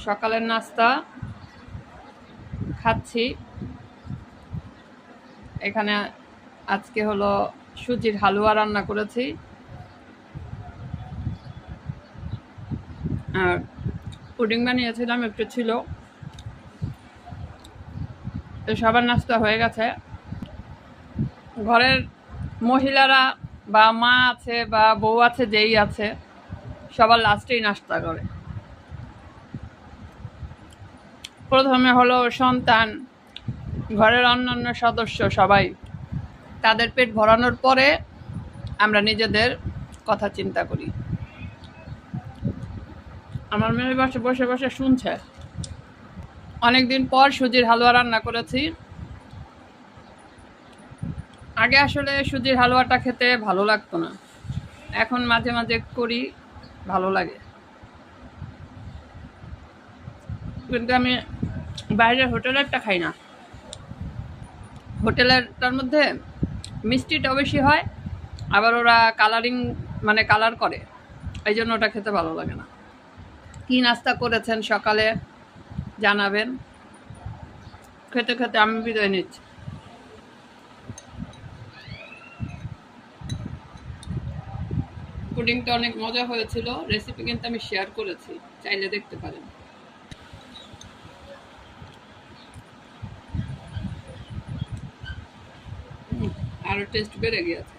সকালের নাস্তা খাচ্ছি। এখানে আজকে হলো সুজির হালুয়া রান্না করেছি আর পুডিং বানিয়েছিলাম, একটু ছিল। সবার নাস্তা হয়ে গেছে। ঘরের মহিলারা বা মা আছে বা বউ আছে, যেই আছে সবার লাস্টেই নাস্তা করে। প্রথমে হলো সন্তান, ঘরের অন্যান্য সদস্য, সবাই তাদের পেট ভরানোর পরে আমরা নিজেদের কথা চিন্তা করি। আমার মেয়ে বসে বসে বসে শুনছে। অনেকদিন পর সুজির হালুয়া রান্না করেছি। আগে আসলে সুজির হালুয়াটা খেতে ভালো লাগতো না, এখন মাঝে মাঝে করি, ভালো লাগে। কিন্তু আমি বাইরের হোটেলেরটা খাই না। হোটেলেরটার মধ্যে মিষ্টিটা বেশি হয়, আবার ওরা কালারিং মানে কালার করে, এই জন্য ওটা খেতে ভালো লাগে না। কি নাস্তা করেছেন সকালে জানাবেন। খেতে খেতে আমি বিদায় নিচ্ছি। পুডিংটা অনেক মজা হয়েছিল, রেসিপি কিন্তু আমি শেয়ার করেছি, চাইলে দেখতে পারেন। আরো টেস্ট বেড়ে গিয়েছে।